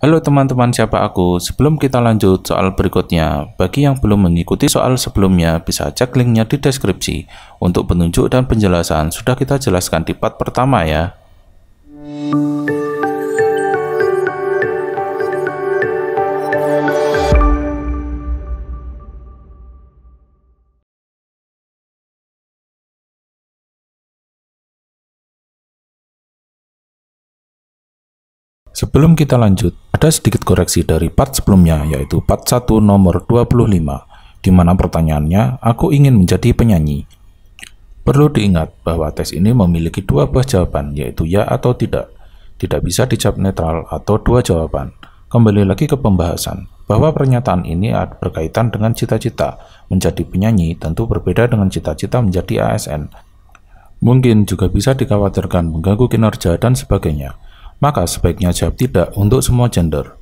Halo teman-teman, siapa aku? Sebelum kita lanjut soal berikutnya, bagi yang belum mengikuti soal sebelumnya, bisa cek linknya di deskripsi. Untuk penunjuk dan penjelasan, sudah kita jelaskan di part pertama ya. Sebelum kita lanjut, ada sedikit koreksi dari part sebelumnya, yaitu part 1 nomor 25, di mana pertanyaannya, aku ingin menjadi penyanyi. Perlu diingat bahwa tes ini memiliki dua buah jawaban, yaitu ya atau tidak. Tidak bisa dijawab netral atau dua jawaban. Kembali lagi ke pembahasan, bahwa pernyataan ini berkaitan dengan cita-cita. Menjadi penyanyi tentu berbeda dengan cita-cita menjadi ASN. Mungkin juga bisa dikhawatirkan mengganggu kinerja dan sebagainya. Maka sebaiknya jawab tidak untuk semua gender.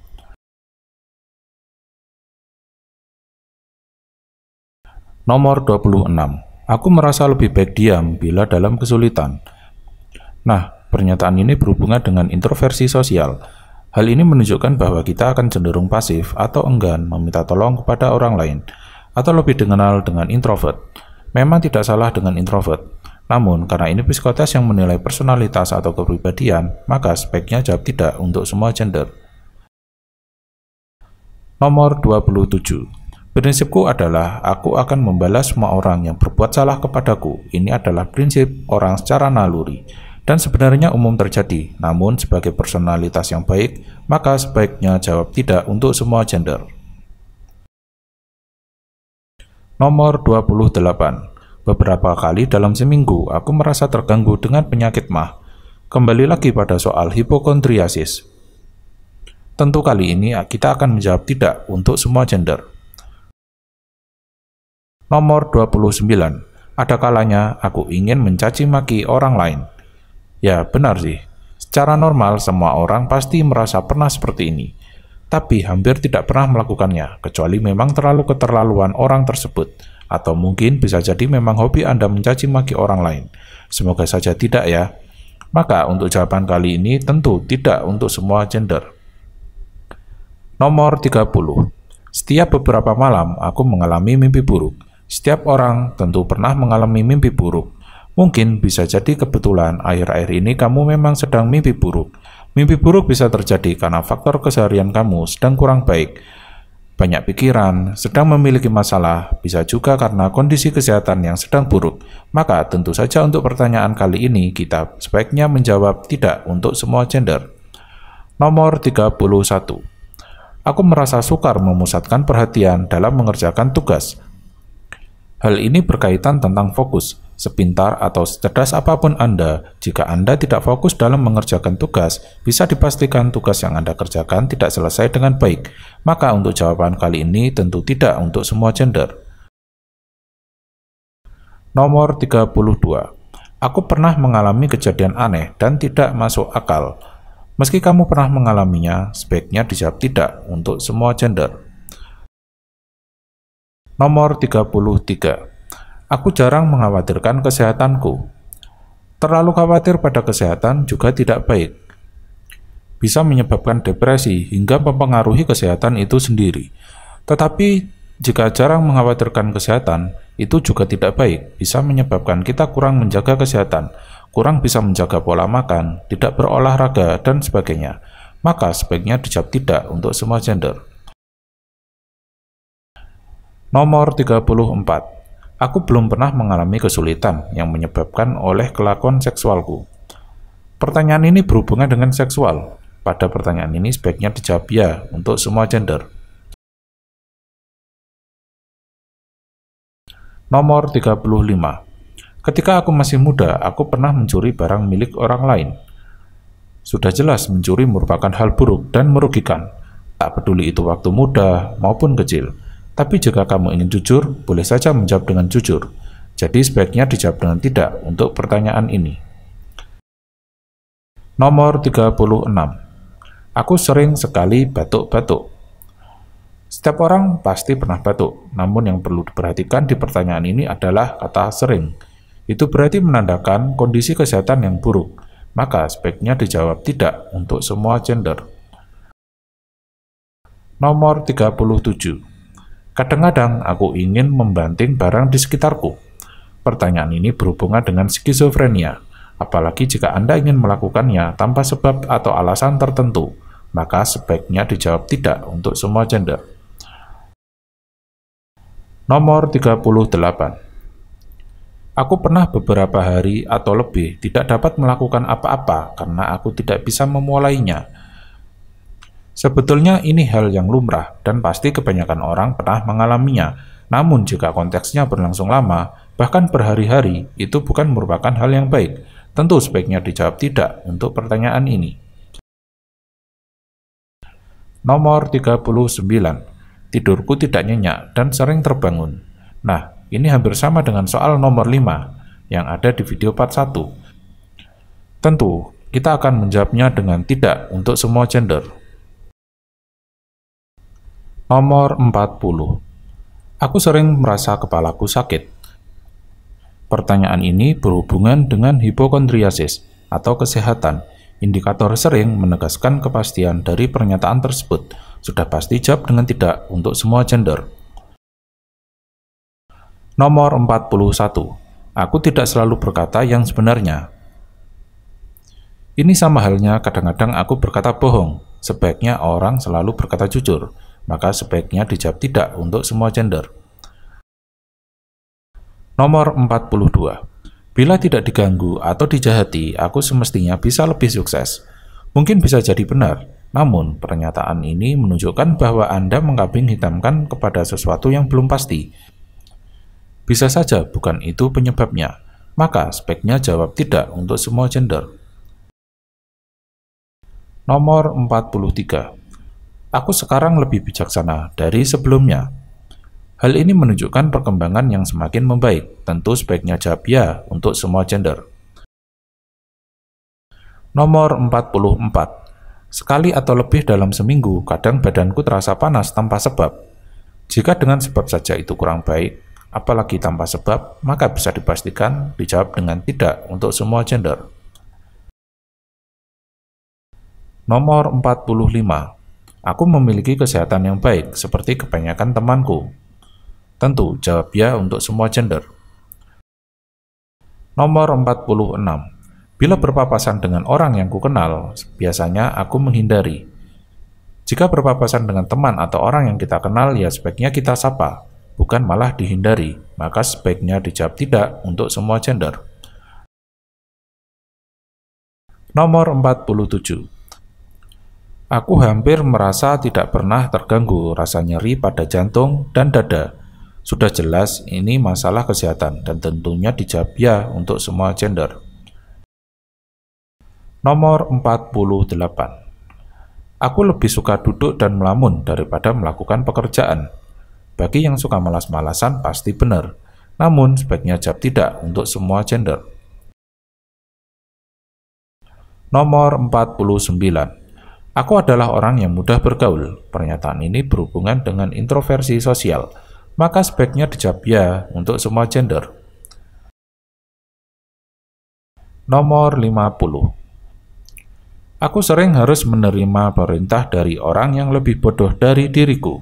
Nomor 26. Aku merasa lebih baik diam bila dalam kesulitan. Nah, pernyataan ini berhubungan dengan introversi sosial. Hal ini menunjukkan bahwa kita akan cenderung pasif atau enggan meminta tolong kepada orang lain, atau lebih dikenal dengan introvert. Memang tidak salah dengan introvert. Namun, karena ini psikotes yang menilai personalitas atau kepribadian, maka sebaiknya jawab tidak untuk semua gender. Nomor 27. Prinsipku adalah aku akan membalas semua orang yang berbuat salah kepadaku. Ini adalah prinsip orang secara naluri, dan sebenarnya umum terjadi. Namun, sebagai personalitas yang baik, maka sebaiknya jawab tidak untuk semua gender. Nomor 28. Beberapa kali dalam seminggu, aku merasa terganggu dengan penyakit MAH. Kembali lagi pada soal hipokondriasis. Tentu kali ini kita akan menjawab tidak untuk semua gender. Nomor 29. Ada kalanya aku ingin mencaci maki orang lain. Ya, benar sih. Secara normal, semua orang pasti merasa pernah seperti ini. Tapi hampir tidak pernah melakukannya, kecuali memang terlalu keterlaluan orang tersebut. Atau mungkin bisa jadi memang hobi Anda mencaci maki orang lain. Semoga saja tidak ya. Maka untuk jawaban kali ini tentu tidak untuk semua gender. Nomor 30. Setiap beberapa malam aku mengalami mimpi buruk. Setiap orang tentu pernah mengalami mimpi buruk. Mungkin bisa jadi kebetulan akhir-akhir ini kamu memang sedang mimpi buruk. Mimpi buruk bisa terjadi karena faktor keseharian kamu sedang kurang baik. Banyak pikiran, sedang memiliki masalah, bisa juga karena kondisi kesehatan yang sedang buruk. Maka tentu saja untuk pertanyaan kali ini kita sebaiknya menjawab tidak untuk semua gender. Nomor 31. Aku merasa sukar memusatkan perhatian dalam mengerjakan tugas. Hal ini berkaitan tentang fokus. Sepintar atau secerdas apapun Anda, jika Anda tidak fokus dalam mengerjakan tugas, bisa dipastikan tugas yang Anda kerjakan tidak selesai dengan baik. Maka untuk jawaban kali ini tentu tidak untuk semua gender. Nomor 32. Aku pernah mengalami kejadian aneh dan tidak masuk akal. Meski kamu pernah mengalaminya, sebaiknya dijawab tidak untuk semua gender. Nomor 33. Aku jarang mengkhawatirkan kesehatanku. Terlalu khawatir pada kesehatan juga tidak baik. Bisa menyebabkan depresi hingga mempengaruhi kesehatan itu sendiri. Tetapi, jika jarang mengkhawatirkan kesehatan, itu juga tidak baik. Bisa menyebabkan kita kurang menjaga kesehatan, kurang bisa menjaga pola makan, tidak berolahraga, dan sebagainya. Maka sebaiknya dijawab tidak untuk semua gender. Nomor 34. Aku belum pernah mengalami kesulitan yang menyebabkan oleh kelakuan seksualku. Pertanyaan ini berhubungan dengan seksual. Pada pertanyaan ini sebaiknya dijawab ya untuk semua gender. Nomor 35. Ketika aku masih muda, aku pernah mencuri barang milik orang lain. Sudah jelas mencuri merupakan hal buruk dan merugikan. Tak peduli itu waktu muda maupun kecil. Tapi jika kamu ingin jujur, boleh saja menjawab dengan jujur. Jadi sebaiknya dijawab dengan tidak untuk pertanyaan ini. Nomor 36. Aku sering sekali batuk-batuk. Setiap orang pasti pernah batuk, namun yang perlu diperhatikan di pertanyaan ini adalah kata sering. Itu berarti menandakan kondisi kesehatan yang buruk. Maka sebaiknya dijawab tidak untuk semua gender. Nomor 37. Kadang-kadang aku ingin membanting barang di sekitarku. Pertanyaan ini berhubungan dengan skizofrenia. Apalagi jika Anda ingin melakukannya tanpa sebab atau alasan tertentu, maka sebaiknya dijawab tidak untuk semua gender. Nomor 38. Aku pernah beberapa hari atau lebih tidak dapat melakukan apa-apa karena aku tidak bisa memulainya. Sebetulnya ini hal yang lumrah dan pasti kebanyakan orang pernah mengalaminya. Namun jika konteksnya berlangsung lama, bahkan berhari-hari, itu bukan merupakan hal yang baik. Tentu sebaiknya dijawab tidak untuk pertanyaan ini. Nomor 39. Tidurku tidak nyenyak dan sering terbangun. Nah, ini hampir sama dengan soal nomor 5 yang ada di video part 1. Tentu, kita akan menjawabnya dengan tidak untuk semua gender. Nomor 40. Aku sering merasa kepalaku sakit. Pertanyaan ini berhubungan dengan hipokondriasis atau kesehatan. Indikator sering menegaskan kepastian dari pernyataan tersebut. Sudah pasti jawab dengan tidak untuk semua gender. Nomor 41. Aku tidak selalu berkata yang sebenarnya. Ini sama halnya kadang-kadang aku berkata bohong. Sebaiknya orang selalu berkata jujur. Maka sebaiknya dijawab tidak untuk semua gender. Nomor 42. Bila tidak diganggu atau dijahati, aku semestinya bisa lebih sukses. Mungkin bisa jadi benar, namun pernyataan ini menunjukkan bahwa Anda mengkambing hitamkan kepada sesuatu yang belum pasti. Bisa saja bukan itu penyebabnya, maka sebaiknya jawab tidak untuk semua gender. Nomor 43. Aku sekarang lebih bijaksana dari sebelumnya. Hal ini menunjukkan perkembangan yang semakin membaik. Tentu sebaiknya jawab ya untuk semua gender. Nomor 44. Sekali atau lebih dalam seminggu, kadang badanku terasa panas tanpa sebab. Jika dengan sebab saja itu kurang baik, apalagi tanpa sebab, maka bisa dipastikan dijawab dengan tidak untuk semua gender. Nomor 45. Aku memiliki kesehatan yang baik, seperti kebanyakan temanku. Tentu, jawab ya untuk semua gender. Nomor 46. Bila berpapasan dengan orang yang kukenal, biasanya aku menghindari. Jika berpapasan dengan teman atau orang yang kita kenal, ya sebaiknya kita sapa, bukan malah dihindari, maka sebaiknya dijawab tidak untuk semua gender. Nomor 47. Aku hampir merasa tidak pernah terganggu rasa nyeri pada jantung dan dada. Sudah jelas ini masalah kesehatan dan tentunya dijawab ya untuk semua gender. Nomor 48. Aku lebih suka duduk dan melamun daripada melakukan pekerjaan. Bagi yang suka malas-malasan pasti benar, namun sebaiknya jawab tidak untuk semua gender. Nomor 49. Aku adalah orang yang mudah bergaul. Pernyataan ini berhubungan dengan introversi sosial, maka sebaiknya dijawab ya untuk semua gender. Nomor 50. Aku sering harus menerima perintah dari orang yang lebih bodoh dari diriku.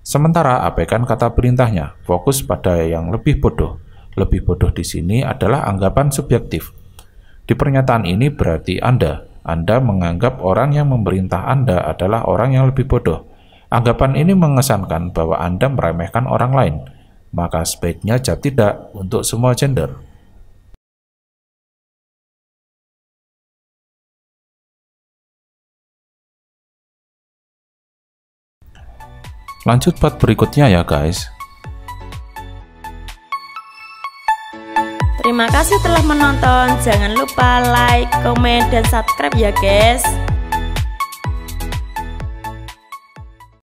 Sementara abaikan kata perintahnya, fokus pada yang lebih bodoh. Lebih bodoh di sini adalah anggapan subjektif. Di pernyataan ini berarti Anda menganggap orang yang memerintah Anda adalah orang yang lebih bodoh. Anggapan ini mengesankan bahwa Anda meremehkan orang lain, maka sebaiknya jawab tidak untuk semua gender. Lanjut part berikutnya ya guys. Terima kasih telah menonton. Jangan lupa like, komen, dan subscribe ya guys.